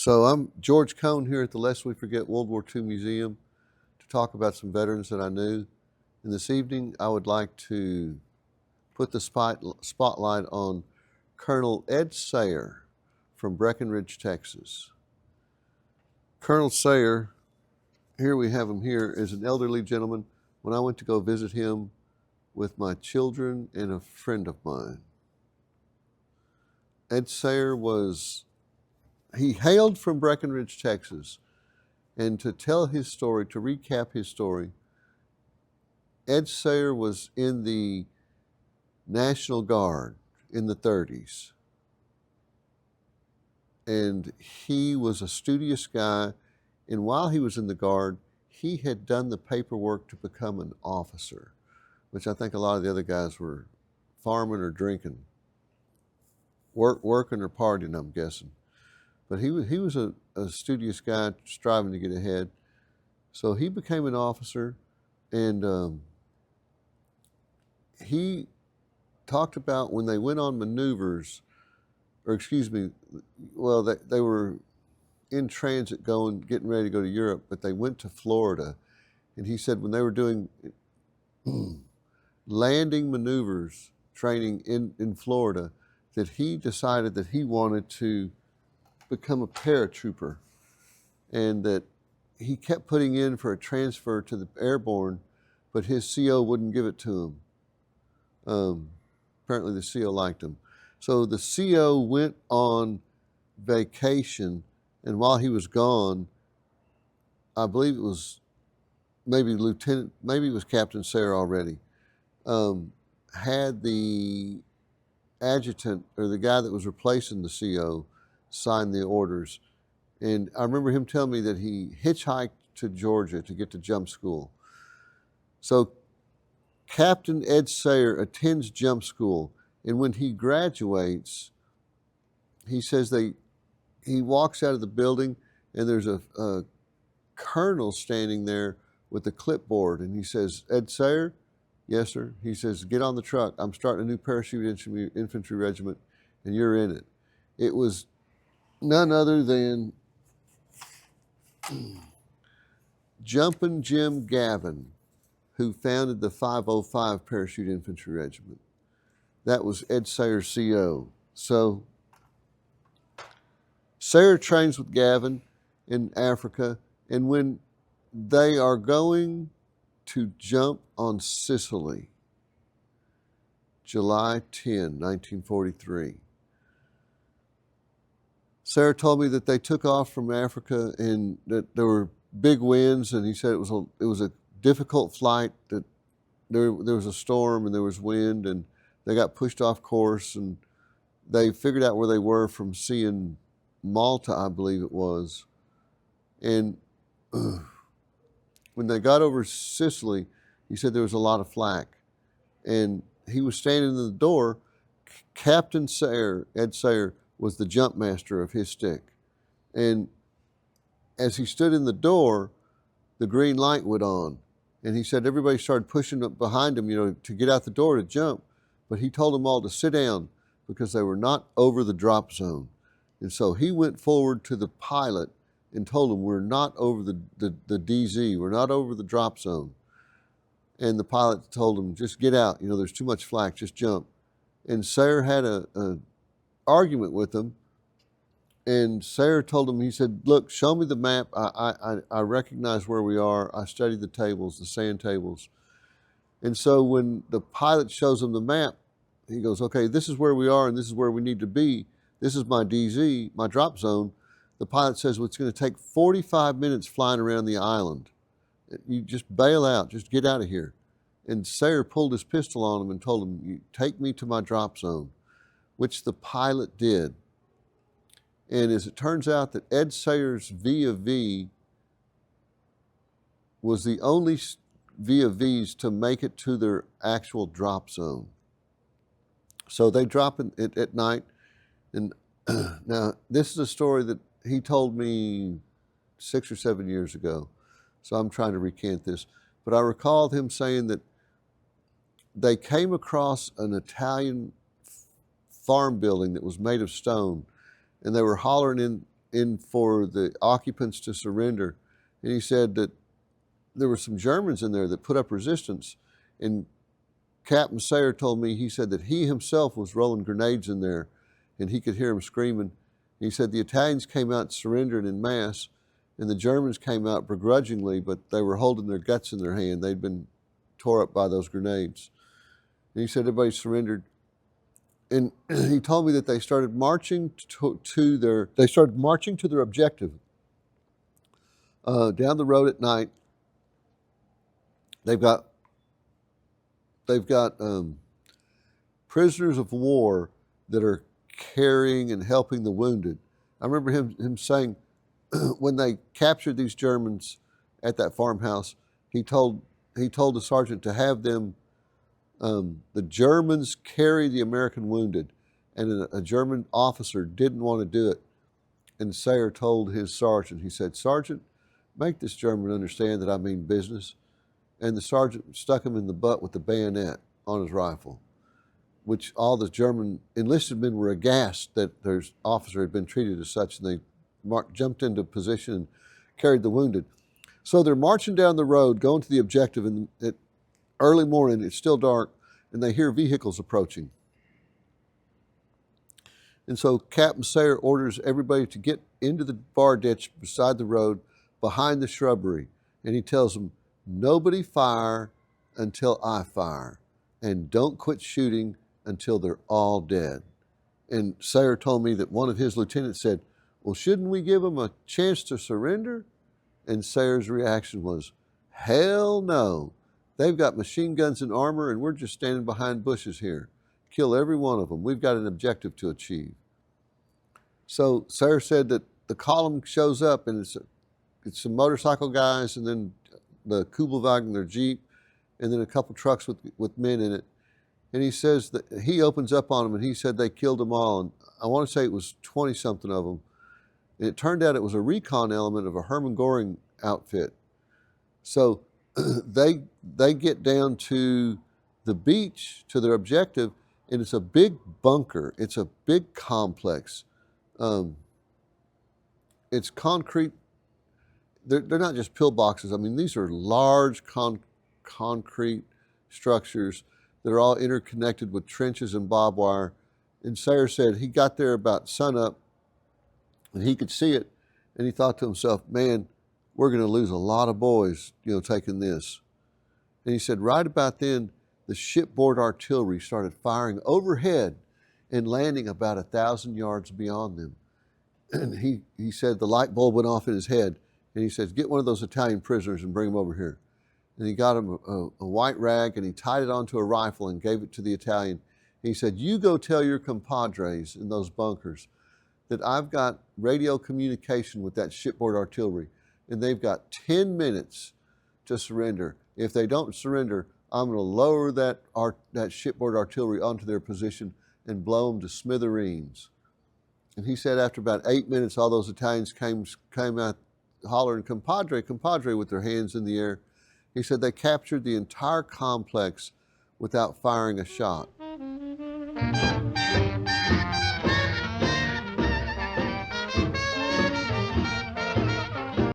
So I'm George Cohn here at the Lest We Forget World War II Museum to talk about some veterans that I knew. And this evening I would like to put the spotlight on Colonel Ed Sayre from Breckenridge, Texas. Colonel Sayre, here we have him here, is an elderly gentleman. When I went to go visit him with my children and a friend of mine, Ed Sayre he hailed from Breckenridge, Texas, and to tell his story, to recap his story, Ed Sayre was in the National Guard in the 30s, and he was a studious guy, and while he was in the Guard, he had done the paperwork to become an officer, which I think a lot of the other guys were farming or drinking, working or partying, I'm guessing. But he was a studious guy striving to get ahead. So he became an officer, and he talked about when they went on maneuvers, or excuse me, well, they were in transit getting ready to go to Europe, but they went to Florida. And he said when they were doing landing maneuvers training in Florida, that he decided that he wanted to become a paratrooper, and that he kept putting in for a transfer to the Airborne, but his CO wouldn't give it to him. Apparently the CO liked him. So the CO went on vacation, and while he was gone, I believe it was maybe it was Captain Sayre already, had the adjutant, or the guy that was replacing the CO, sign the orders. And I remember him telling me that he hitchhiked to Georgia to get to jump school. So Captain Ed Sayre attends jump school, and when he graduates, he says he walks out of the building, and there's a colonel standing there with a clipboard, and he says, "Ed Sayre?" "Yes, sir." He says, "Get on the truck. I'm starting a new parachute infantry regiment, and you're in it." It was none other than Jumpin' Jim Gavin, who founded the 505 Parachute Infantry Regiment. That was Ed Sayre's CO. So Sayre trains with Gavin in Africa, and when they are going to jump on Sicily, July 10, 1943, Sayre told me that they took off from Africa and that there were big winds, and he said it was a difficult flight, that there was a storm and there was wind, and they got pushed off course, and they figured out where they were from seeing Malta, I believe it was. And when they got over Sicily, he said there was a lot of flak, and he was standing in the door. Captain Sayre, Ed Sayre, was the jump master of his stick. And as he stood in the door, the green light went on. And he said everybody started pushing up behind him, to get out the door to jump. But he told them all to sit down because they were not over the drop zone. And so he went forward to the pilot and told him, "We're not over the DZ, we're not over the drop zone." And the pilot told him, "Just get out, there's too much flak, just jump." And Sayre had a argument with him, and Sayre told him, he said, "Look, show me the map. I recognize where we are. I studied the tables, the sand tables." And so when the pilot shows him the map, he goes, "Okay, this is where we are and this is where we need to be. This is my DZ, my drop zone." The pilot says, "Well, it's going to take 45 minutes flying around the island. You just bail out, just get out of here." And Sayre pulled his pistol on him and told him, "You take me to my drop zone," which the pilot did. And as it turns out, that Ed Sayre's V of V was the only V of Vs to make it to their actual drop zone. So they drop it at night. And now this is a story that he told me 6 or 7 years ago, so I'm trying to recant this. But I recall him saying that they came across an Italian farm building that was made of stone, and they were hollering in for the occupants to surrender. And he said that there were some Germans in there that put up resistance. And Captain Sayre told me, he said that he himself was rolling grenades in there and he could hear them screaming. He said the Italians came out surrendering in mass and the Germans came out begrudgingly, but they were holding their guts in their hand. They'd been tore up by those grenades. And he said everybody surrendered. And he told me that they started marching to their objective down the road at night. They've got prisoners of war that are carrying and helping the wounded. I remember him saying when they captured these Germans at that farmhouse, he told the sergeant to have them, the Germans carry the American wounded, and a German officer didn't want to do it. And Sayre told his sergeant, he said, "Sergeant, make this German understand that I mean business." And the sergeant stuck him in the butt with the bayonet on his rifle, which all the German enlisted men were aghast that their officer had been treated as such, and they jumped into position and carried the wounded. So they're marching down the road, going to the objective, and at early morning, it's still dark, and they hear vehicles approaching. And so Captain Sayre orders everybody to get into the bar ditch beside the road, behind the shrubbery, and he tells them, "Nobody fire until I fire, and don't quit shooting until they're all dead." And Sayre told me that one of his lieutenants said, "Well, shouldn't we give them a chance to surrender?" And Sayre's reaction was, "Hell no. They've got machine guns and armor, and we're just standing behind bushes here. Kill every one of them. We've got an objective to achieve." So Sayre said that the column shows up, and it's some motorcycle guys, and then the Kubelwagen, their Jeep, and then a couple trucks with men in it. And he says that he opens up on them, and he said they killed them all. And I want to say it was 20-something of them. And it turned out it was a recon element of a Hermann Göring outfit. So they get down to the beach, to their objective, and it's a big bunker. It's a big complex. It's concrete. They're not just pillboxes. I mean, these are large concrete structures that are all interconnected with trenches and barbed wire. And Sayre said he got there about sunup, and he could see it, and he thought to himself, "Man, we're going to lose a lot of boys, taking this." And he said right about then, the shipboard artillery started firing overhead and landing about 1,000 yards beyond them. And he said the light bulb went off in his head, and he said, "Get one of those Italian prisoners and bring him over here." And he got him a white rag, and he tied it onto a rifle and gave it to the Italian. And he said, "You go tell your compadres in those bunkers that I've got radio communication with that shipboard artillery, and they've got 10 minutes to surrender. If they don't surrender, I'm going to lower that shipboard artillery onto their position and blow them to smithereens." And he said after about 8 minutes, all those Italians came out hollering, "Compadre, compadre," with their hands in the air. He said they captured the entire complex without firing a shot.